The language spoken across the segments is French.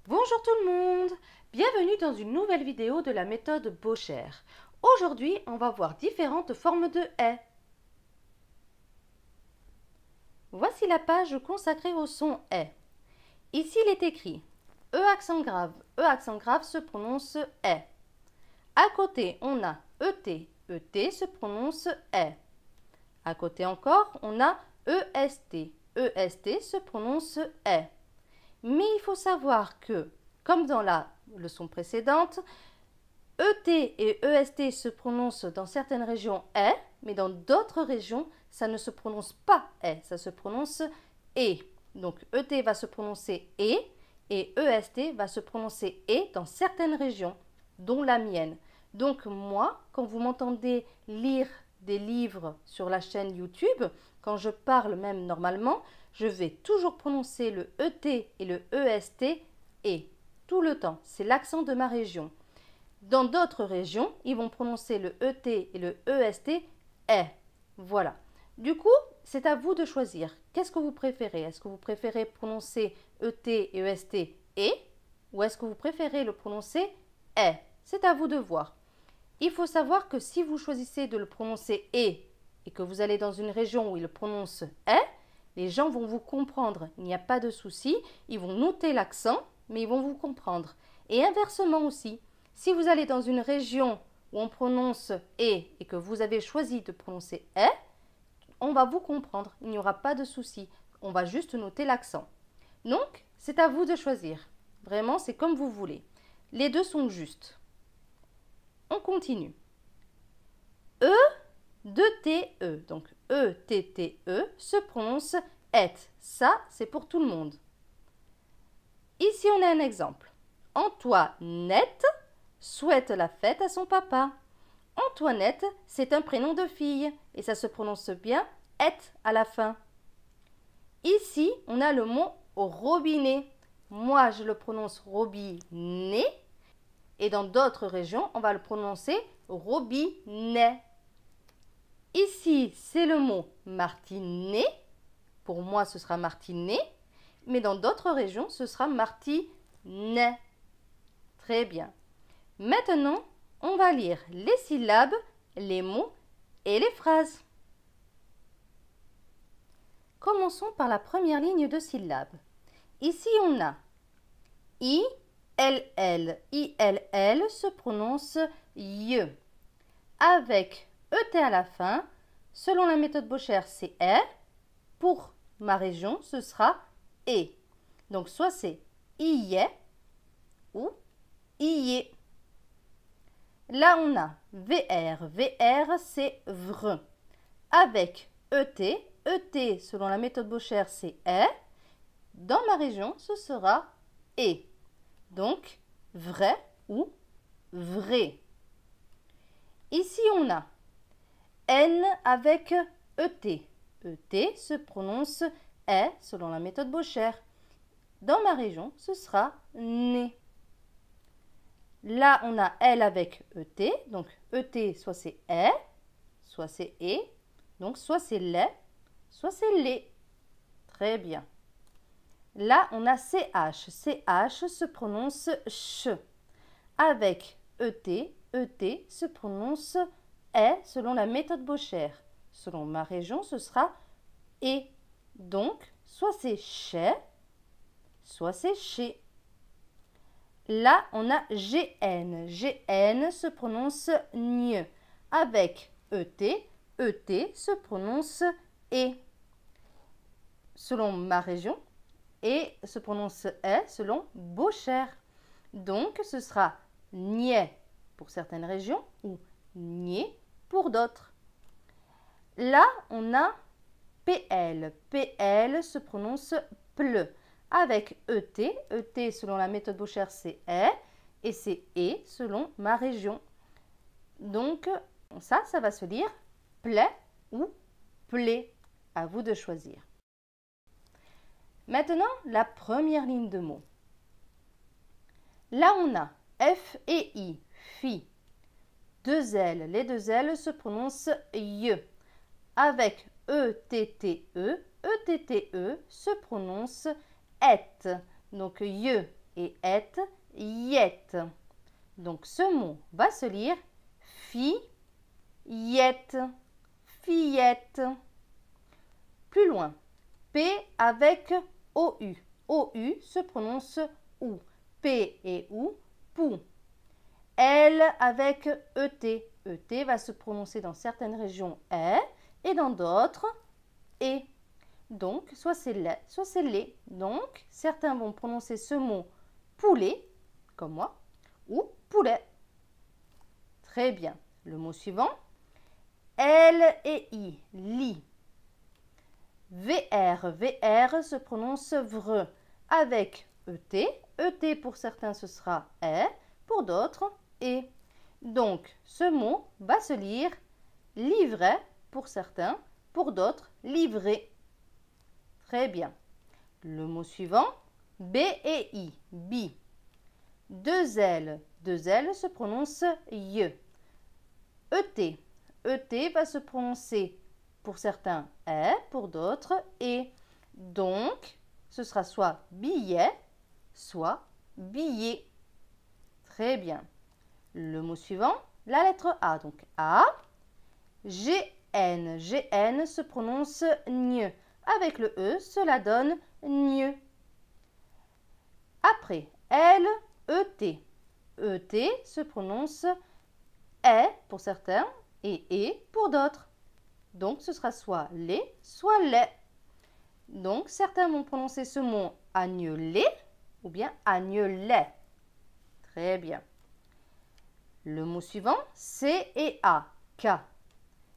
Bonjour tout le monde, bienvenue dans une nouvelle vidéo de la méthode Bocher. Aujourd'hui, on va voir différentes formes de haies. Voici la page consacrée au son haies. Ici, il est écrit E accent grave se prononce haies. À côté, on a ET, ET se prononce haies. À côté encore, on a EST, EST se prononce haies. Mais il faut savoir que, comme dans la leçon précédente, ET et EST se prononcent dans certaines régions est, mais dans d'autres régions, ça ne se prononce pas est, ça se prononce et. Donc ET va se prononcer et EST va se prononcer et dans certaines régions, dont la mienne. Donc moi, quand vous m'entendez lire des livres sur la chaîne YouTube, quand je parle même normalement, je vais toujours prononcer le ET et le EST et tout le temps. C'est l'accent de ma région. Dans d'autres régions, ils vont prononcer le ET et le EST est. Voilà. Du coup, c'est à vous de choisir. Qu'est-ce que vous préférez? Est-ce que vous préférez prononcer ET et EST et ou est-ce que vous préférez le prononcer est? C'est à vous de voir. Il faut savoir que si vous choisissez de le prononcer et que vous allez dans une région où il le prononce est, les gens vont vous comprendre. Il n'y a pas de souci. Ils vont noter l'accent, mais ils vont vous comprendre. Et inversement aussi. Si vous allez dans une région où on prononce et que vous avez choisi de prononcer est, on va vous comprendre. Il n'y aura pas de souci. On va juste noter l'accent. Donc, c'est à vous de choisir. Vraiment, c'est comme vous voulez. Les deux sont justes. On continue. E de T-E. Donc, E-T-T-E se prononce et. Ça, c'est pour tout le monde. Ici, on a un exemple. Antoinette souhaite la fête à son papa. Antoinette, c'est un prénom de fille et ça se prononce bien et à la fin. Ici, on a le mot robinet. Moi, je le prononce robinet et dans d'autres régions, on va le prononcer robinet. Ici, c'est le mot martinet. Pour moi, ce sera martinet, mais dans d'autres régions, ce sera martinet. Très bien. Maintenant, on va lire les syllabes, les mots et les phrases. Commençons par la première ligne de syllabes. Ici, on a I, L, L. I, L, L se prononce Y. Avec ET à la fin, selon la méthode Bocher, c'est R. Pour ma région, ce sera E. Donc, soit c'est IE ou IE. Là, on a VR. VR, c'est vr. Avec ET. ET, selon la méthode Bocher, c'est R. Dans ma région, ce sera E. Donc, vrai ou vrai. Ici, on a N avec ET. ET se prononce est selon la méthode Bocher. Dans ma région, ce sera né. Là, on a L avec ET. Donc, ET, soit c'est est, soit c'est et. Donc, soit c'est lait, soit c'est les. Très bien. Là, on a CH. CH se prononce ch. Avec ET, ET se prononce est selon la méthode Bocher. Selon ma région, ce sera et. Donc, soit c'est chez, soit c'est chez. Là, on a GN. GN se prononce gne. Avec ET, ET se prononce et. Selon ma région, et se prononce est selon Bocher. Donc, ce sera niais pour certaines régions ou niais pour d'autres. Là, on a PL. PL se prononce ple. Avec ET. ET selon la méthode Bocher, c'est est. Et c'est et selon ma région. Donc, ça va se lire plaît ou plaît. À vous de choisir. Maintenant, la première ligne de mots. Là, on a F et I, fi. Deux L. Les deux L se prononcent y. Avec E-T-T-E, E-T-T-E se prononce et. Donc, y, et et, yette. Donc ce mot va se lire fillette, fillette. Plus loin, P avec OU. OU se prononce OU. P et OU, pou. L avec ET. ET va se prononcer dans certaines régions E et dans d'autres E. Donc, soit c'est le, soit c'est les. Donc, certains vont prononcer ce mot poulet, comme moi, ou poulet. Très bien. Le mot suivant, L et I, lit. VR, VR se prononce vre avec ET. ET pour certains ce sera E, pour d'autres E. Donc ce mot va se lire livret pour certains, pour d'autres livrer. Très bien. Le mot suivant, B et I, bi. Deux L se prononce ye. ET, ET va se prononcer pour certains est, pour d'autres et. Donc, ce sera soit billet, soit billet. Très bien. Le mot suivant, la lettre A. Donc A, GN. GN se prononce gne. Avec le E, cela donne gne. Après, L, ET. ET se prononce est pour certains et pour d'autres. Donc, ce sera soit les, soit les. Donc, certains vont prononcer ce mot agnelet ou bien agnelet. Très bien. Le mot suivant, C et A, K.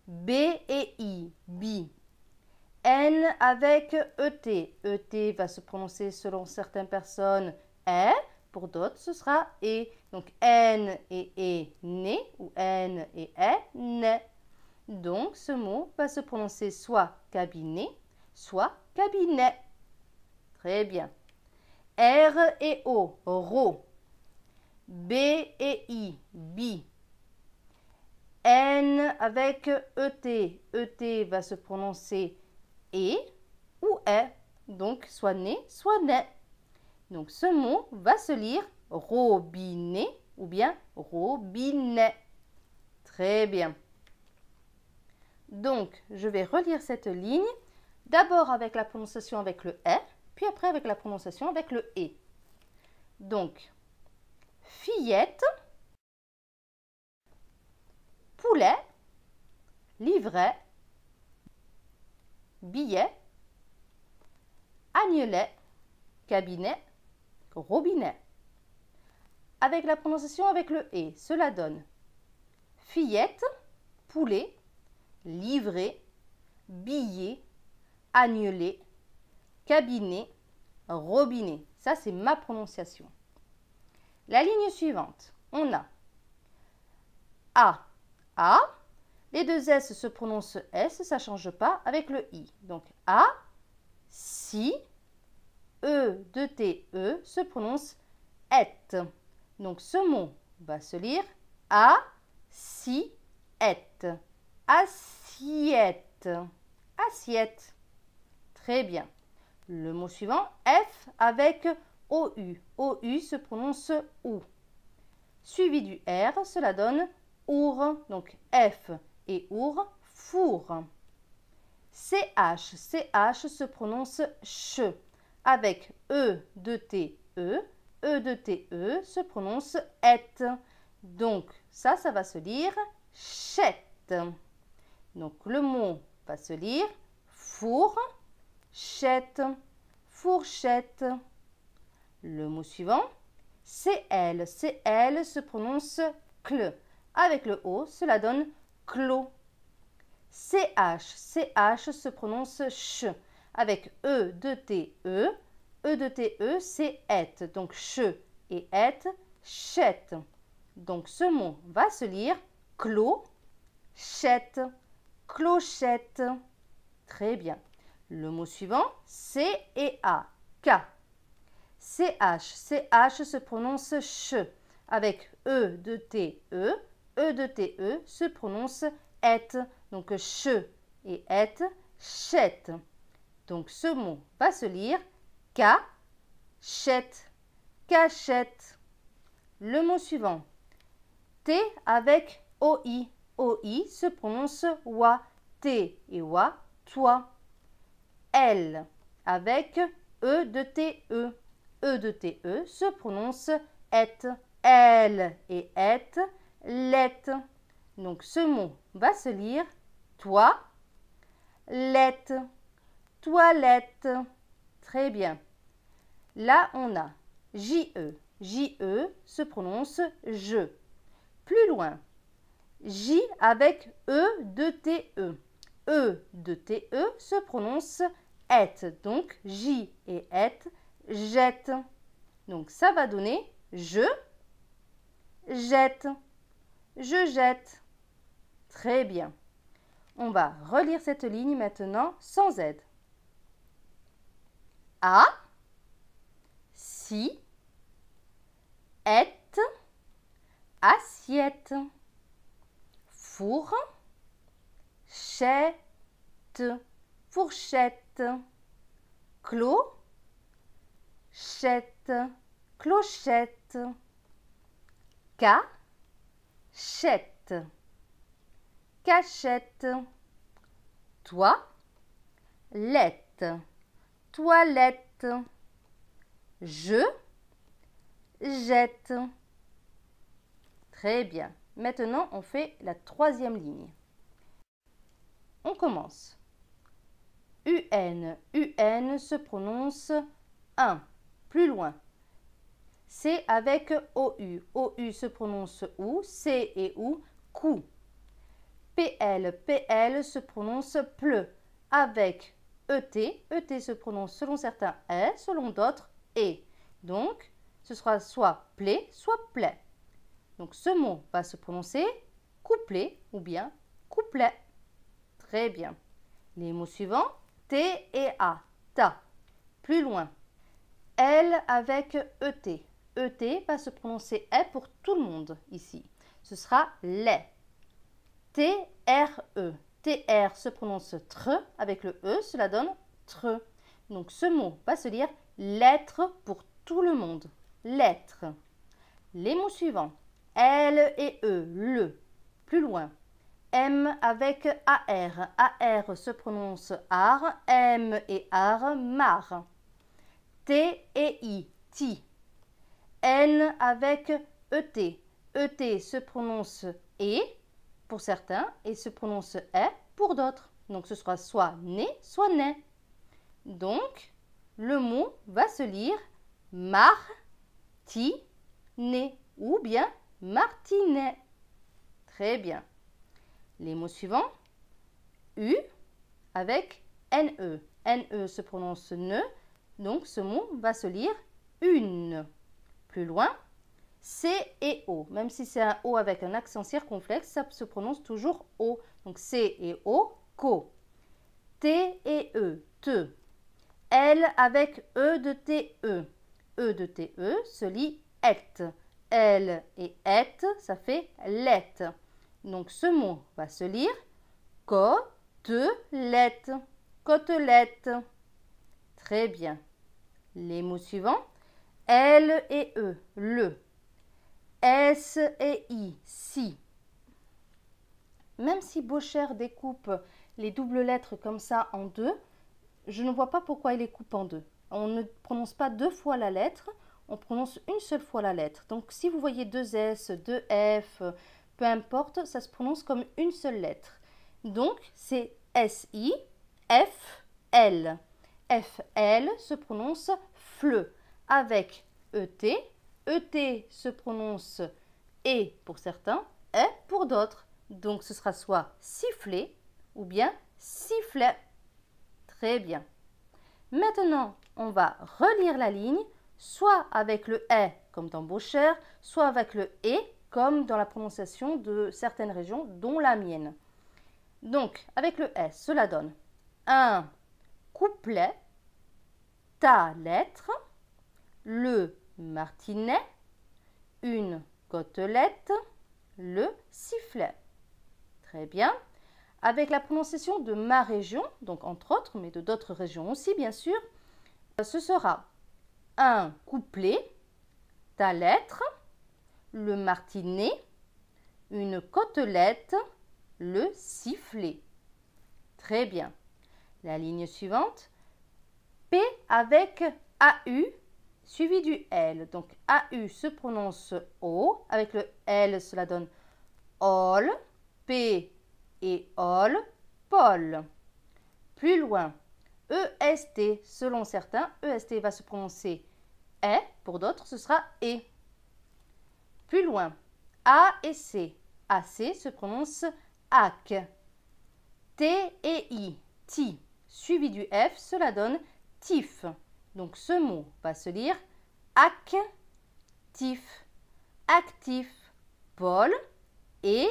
B et I, bi. N avec ET. ET va se prononcer selon certaines personnes est, pour d'autres ce sera et. Donc, N et E, né ou N et est, né. Donc, ce mot va se prononcer soit cabinet, soit cabinet. Très bien. R et O, ro. B et I, bi. N avec ET. ET va se prononcer et ou est. Donc, soit né, soit né. Donc, ce mot va se lire robinet ou bien robinet. Très bien. Donc, je vais relire cette ligne, d'abord avec la prononciation avec le « e », puis après avec la prononciation avec le « e ». Donc, fillette, poulet, livret, billet, agnelet, cabinet, robinet. Avec la prononciation avec le « e », cela donne fillette, poulet, livret, billet, agnelet, cabinet, robinet. Ça, c'est ma prononciation. La ligne suivante, on a A, A. Les deux S se prononcent S, ça ne change pas avec le I. Donc A, si, E, de T, E se prononce et. Donc ce mot va se lire A, si, et. Assiette. Assiette. Très bien. Le mot suivant, F avec OU. OU se prononce OU. Suivi du R, cela donne our. Donc F et our, four. CH. CH se prononce ch. Avec E de T, E. E de T, E se prononce et. Donc ça va se lire chette. Donc, le mot va se lire fourchette, fourchette. Le mot suivant, CL. CL se prononce cl. Avec le O, cela donne clos. CH. CH se prononce ch. Avec E de T, E. E de T, E, c'est et. Donc, ch et et, chette. Donc, ce mot va se lire clos, chette. Clochette. Très bien. Le mot suivant, C et A. K. CH. CH se prononce ch. Avec E de T, E. E de T, E se prononce et. Donc, ch et et, chette. Donc, ce mot va se lire K, chette. cachette. Le mot suivant. T avec OI. OI se prononce wa. T et wa, toi. L avec E de TE. E de TE se prononce et. L et et, let. Donc ce mot va se lire toi, let, toilette. Très bien. Là, on a JE. JE se prononce je. Plus loin, J avec E de TE. E de TE se prononce et. Donc J et et, jette. Donc ça va donner je jette. Je jette. Très bien. On va relire cette ligne maintenant sans aide. A, si, est, assiette, four, chette, fourchette, clos, chette, clochette, cachette, cachette, toilette, toilette, je jette. Très bien. Maintenant, on fait la troisième ligne. On commence. UN. UN se prononce un. Plus loin. C avec OU. OU se prononce OU. C et OU, cou. PL. PL se prononce pleu. Avec ET. ET se prononce selon certains est, selon d'autres et. Donc, ce sera soit plaît, soit plaît. Donc, ce mot va se prononcer couplet ou bien couplet. Très bien. Les mots suivants, T et A. Ta. Plus loin. L avec ET. ET va se prononcer est pour tout le monde ici. Ce sera lait. TRE. TR se prononce tre avec le E, cela donne tre. Donc ce mot va se lire lettre pour tout le monde. Lettre. Les mots suivants. L et E, le. Plus loin. M avec AR. AR se prononce ar. M et ar, mar. T et I, ti. N avec ET. ET se prononce et pour certains et se prononce est pour d'autres. Donc ce sera soit né, soit né. Donc le mot va se lire martinet ou bien martinet. Très bien. Les mots suivants. U avec NE. NE se prononce ne. Donc ce mot va se lire une. Plus loin. C et O. Même si c'est un O avec un accent circonflexe, ça se prononce toujours O. Donc C et O, co. T et E, te. L avec E de TE. E de TE se lit et. L et et, ça fait let. Donc ce mot va se lire côtelette. Côtelette. Très bien. Les mots suivants. L et E, le. S et I, si. Même si Bocher découpe les doubles lettres comme ça en deux, je ne vois pas pourquoi il les coupe en deux. On ne prononce pas deux fois la lettre, on prononce une seule fois la lettre. Donc si vous voyez deux S, deux F, peu importe, ça se prononce comme une seule lettre. Donc c'est S-I, F-L. F-L se prononce fleu avec E-T. E-T se prononce et pour certains, est pour d'autres. Donc ce sera soit siffler ou bien sifflet. Très bien. Maintenant, on va relire la ligne, soit avec le est comme dans Bocher, soit avec le et comme dans la prononciation de certaines régions, dont la mienne. Donc, avec le est, cela donne un couplet, ta lettre, le martinet, une côtelette, le sifflet. Très bien. Avec la prononciation de ma région, donc entre autres, mais de d'autres régions aussi bien sûr, ce sera un couplet, ta lettre, le martinet, une côtelette, le sifflet. Très bien. La ligne suivante, P avec AU suivi du L. Donc AU se prononce O, avec le L cela donne Ol, P et Ol, Paul. Plus loin, EST, selon certains, EST va se prononcer E, pour d'autres ce sera E. Plus loin, A et C, AC se prononce AC. T et I, Ti, suivi du F, cela donne tif. Donc ce mot va se lire actif, actif, Paul est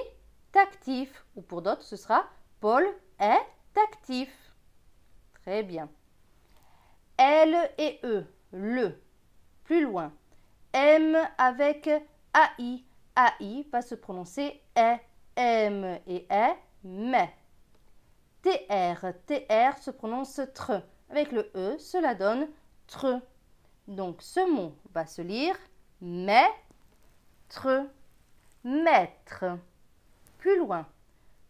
actif, ou pour d'autres ce sera Paul est actif. Très bien. L et E, le. Plus loin, M avec AI, AI va se prononcer E, M et E, mais. TR, TR se prononce tre. Avec le E, cela donne tre. Donc ce mot va se lire maître, maître. Plus loin,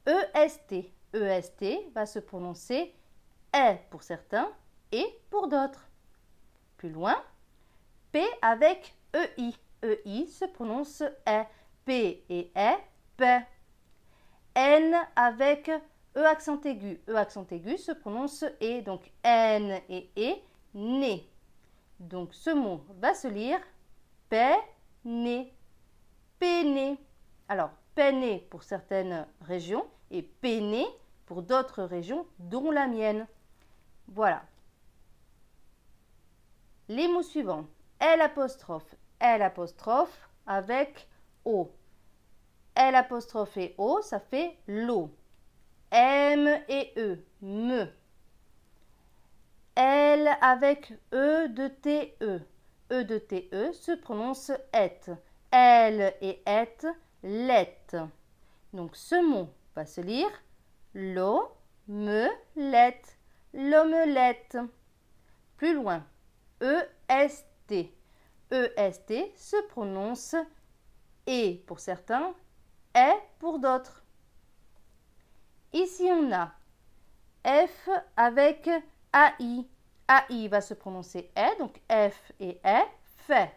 EST, EST va se prononcer E pour certains et pour d'autres. Plus loin, P avec EI, EI se prononce E, P et E, P. N avec E accent aigu se prononce E, donc N et E, né. Donc ce mot va se lire péné, péné. Alors péné pour certaines régions et péné pour d'autres régions, dont la mienne. Voilà. Les mots suivants. L apostrophe avec O. L apostrophe et O, ça fait l'eau. M et E, me. L avec E de TE. E de TE se prononce et. L et et, let. Donc ce mot va se lire l'omelette, l'omelette. Plus loin, EST. EST se prononce E pour certains, est pour d'autres. Ici, on a F avec AI. AI va se prononcer E, donc F et E, fait.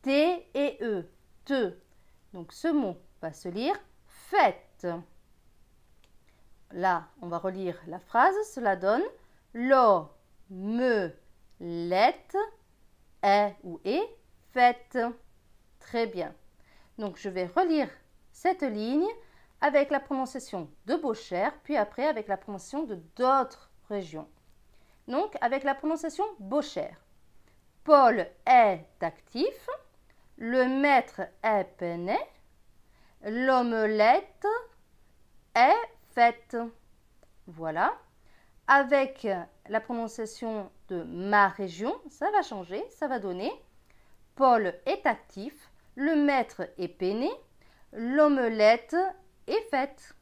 T et E, te. Donc ce mot va se lire fête. Là, on va relire la phrase. Cela donne l'omelette est ou est faite. Très bien. Donc je vais relire cette ligne avec la prononciation de Beauchère, puis après avec la prononciation de d'autres régions. Donc avec la prononciation Beauchère. Paul est actif, le maître est peiné, l'omelette est faite. Voilà. Avec la prononciation de ma région, ça va changer, ça va donner Paul est actif, le maître est peiné, l'omelette est faite.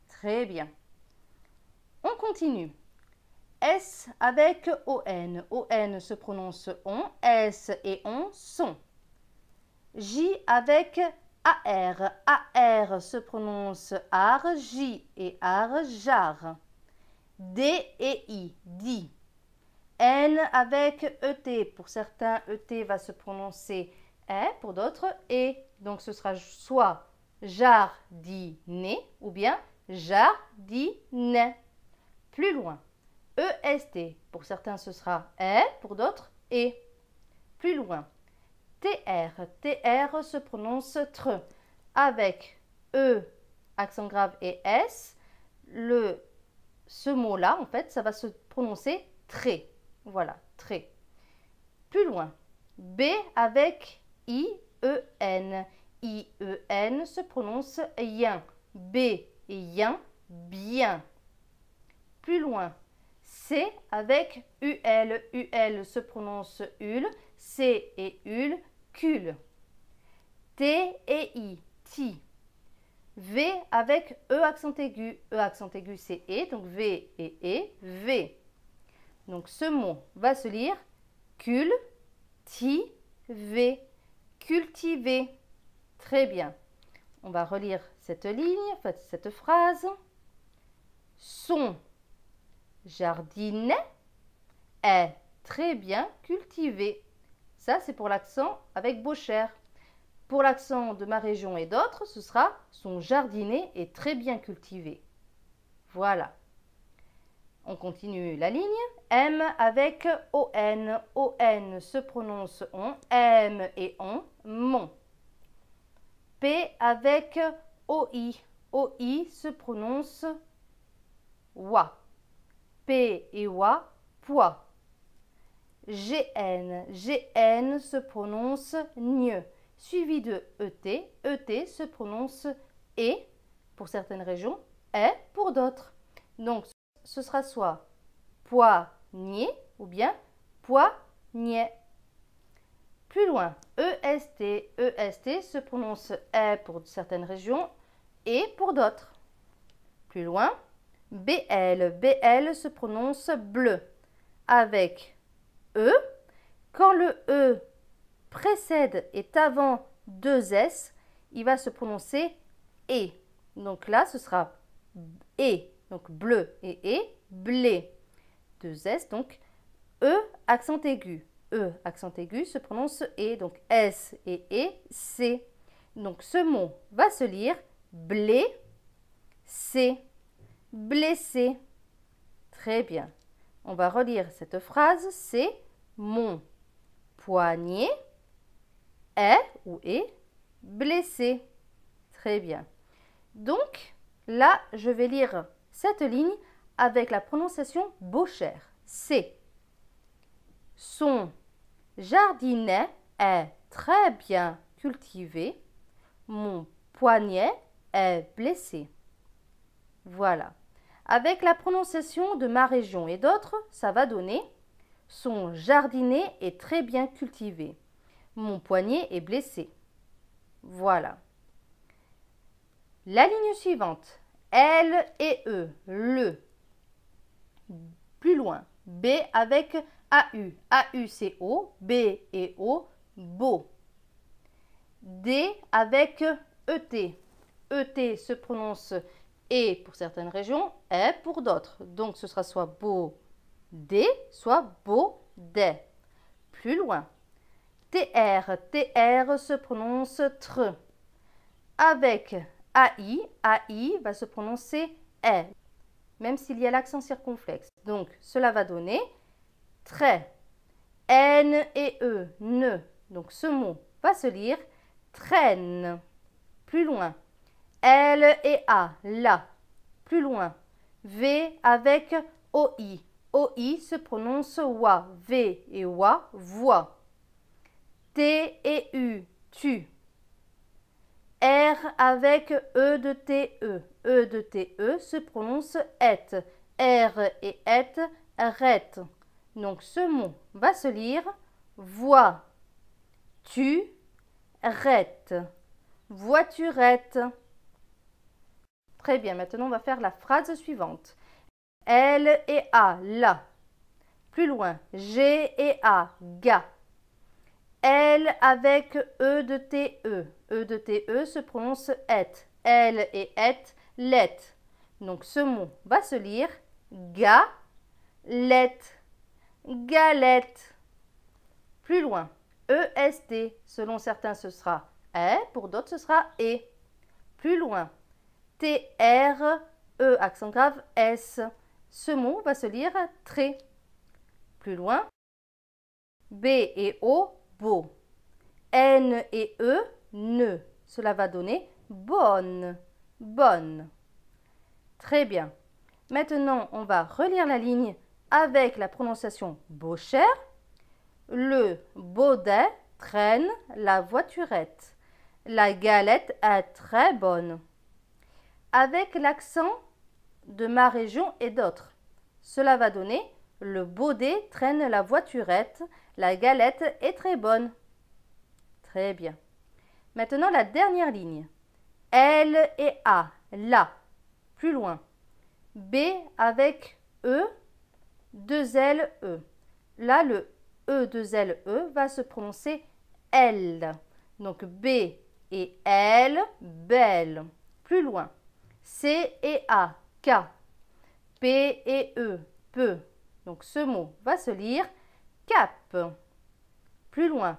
Très bien. On continue. S avec ON. ON se prononce on. S et on sont. J avec AR. AR se prononce ar. J et ar, jar. D et I, di. N avec ET. Pour certains, ET va se prononcer E, pour d'autres, E. Donc ce sera soit jardiner ou bien jardine. Plus loin, EST. Pour certains, ce sera E, pour d'autres, E. Plus loin, TR. TR se prononce tre. Avec E, accent grave et S, ce mot-là, en fait, ça va se prononcer très. Voilà, très. Plus loin, B avec I-E-N. I-E-N se prononce yen. B et yen, bien. Plus loin, C avec UL. UL se prononce ul. C et ul, cul. T et I, ti. V avec E accent aigu. E accent aigu, c'est E, donc V et E, V. Donc ce mot va se lire cul, ti, V. cultivé. Très bien. On va relire cette ligne, cette phrase. Son jardinet est très bien cultivé. Ça, c'est pour l'accent avec Beauchère. Pour l'accent de ma région et d'autres, ce sera son jardinet est très bien cultivé. Voilà. On continue la ligne. M avec ON. ON se prononce on. M et on. Mon. P avec OI. OI se prononce wa. P et wa. Poids. GN. GN se prononce gne. Suivi de ET. ET se prononce et pour certaines régions, est pour d'autres. Donc, ce sera soit poignet ou bien poignet. Plus loin, EST. EST se prononce est pour certaines régions et pour d'autres. Plus loin, BL. BL se prononce bleu avec E. Quand le E précède est avant deux S, il va se prononcer et. Donc là, ce sera et. Donc bleu et blé. Deux S, donc E, accent aigu. E, accent aigu, se prononce et. Donc S et C. Donc ce mot va se lire blé, C. Blessé. Très bien. On va relire cette phrase. C'est mon poignet est ou est blessé. Très bien. Donc, là, je vais lire cette ligne avec la prononciation Beauchère. C'est son jardinet est très bien cultivé. Mon poignet est blessé. Voilà. Avec la prononciation de ma région et d'autres, ça va donner son jardinet est très bien cultivé. Mon poignet est blessé. Voilà. La ligne suivante. L et E. Le. Plus loin. B avec AU. AU c'est O. B et O. Beau. D avec ET. ET se prononce et pour certaines régions, est pour d'autres. Donc ce sera soit beau D, soit beau des. Plus loin. TR. TR se prononce tre. Avec AI, AI va se prononcer est, même s'il y a l'accent circonflexe. Donc cela va donner trait. N et E, ne. Donc ce mot va se lire traîne. Plus loin. L et A, la. Plus loin. V avec OI. OI se prononce wa. V et wa, voix. T et U, tu. R avec E de TE. E de TE se prononce et. R et et, rette. Donc ce mot va se lire voix. Tu, rette. Voiturette. Très bien, maintenant on va faire la phrase suivante. L et A, la. Plus loin, G et A, ga. L avec E de TE. E de TE se prononce et. L et et, let. Donc ce mot va se lire ga, let. Galette. Plus loin, EST. Selon certains ce sera est, pour d'autres ce sera et. Plus loin, TR, E accent grave, S. Ce mot va se lire très. Plus loin, B et O, beau. N et E, ne. Cela va donner bonne, bonne. Très bien. Maintenant, on va relire la ligne avec la prononciation Beauchère. Le baudet traîne la voiturette. La galette est très bonne. Avec l'accent de ma région et d'autres. Cela va donner le baudet traîne la voiturette. La galette est très bonne. Très bien. Maintenant, la dernière ligne. L et A, la. Plus loin. B avec E, deux L, E. Là, le E, deux L, E va se prononcer L. Donc B et L, belle. Plus loin. C et A, K. P et E, peu. Donc ce mot va se lire cap. Plus loin.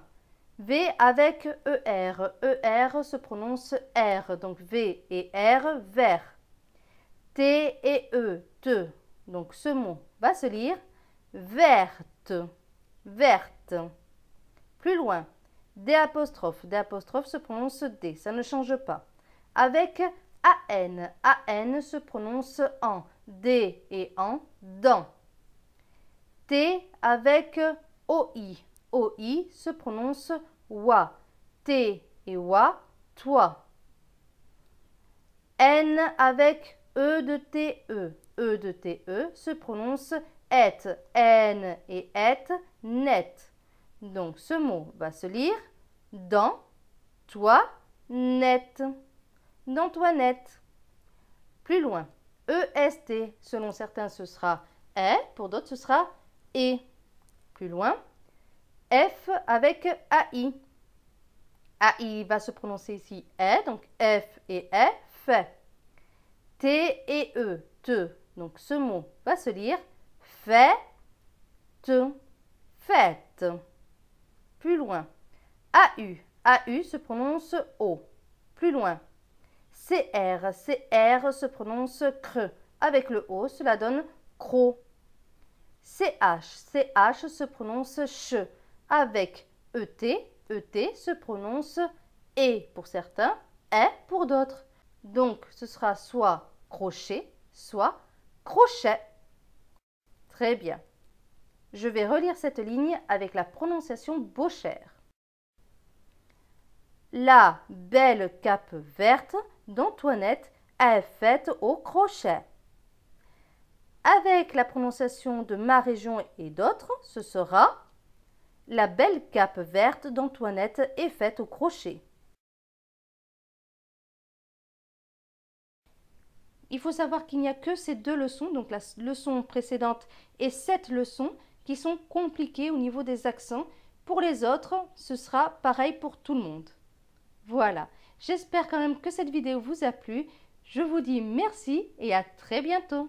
V avec ER. ER se prononce R. Donc V et R, vert. T et E, te. Donc ce mot va se lire verte. Verte. Plus loin. D apostrophe. D apostrophe se prononce D. Ça ne change pas. Avec AN. AN se prononce en. D et en, dans. T avec OI. OI se prononce wa. T et wa, toi. N avec E de TE. E de TE se prononce et. N et et, net. Donc ce mot va se lire dans, toi, net. Dans toi, net. Plus loin. EST, selon certains ce sera est, pour d'autres ce sera et. Plus loin. F avec AI. AI va se prononcer ici est, donc F et est, fait. T et E, te. Donc ce mot va se lire fait, fête. Plus loin. AU. AU se prononce O. Plus loin. CR. CR se prononce creux. Avec le O, cela donne cro. CH. CH se prononce che. Avec ET. ET se prononce et pour certains, est pour d'autres. Donc ce sera soit crochet, soit crochet. Très bien. Je vais relire cette ligne avec la prononciation bauchère. La belle cape verte d'Antoinette est faite au crochet. Avec la prononciation de ma région et d'autres, ce sera la belle cape verte d'Antoinette est faite au crochet. Il faut savoir qu'il n'y a que ces deux leçons, donc la leçon précédente et cette leçon, qui sont compliquées au niveau des accents. Pour les autres, ce sera pareil pour tout le monde. Voilà, j'espère quand même que cette vidéo vous a plu. Je vous dis merci et à très bientôt.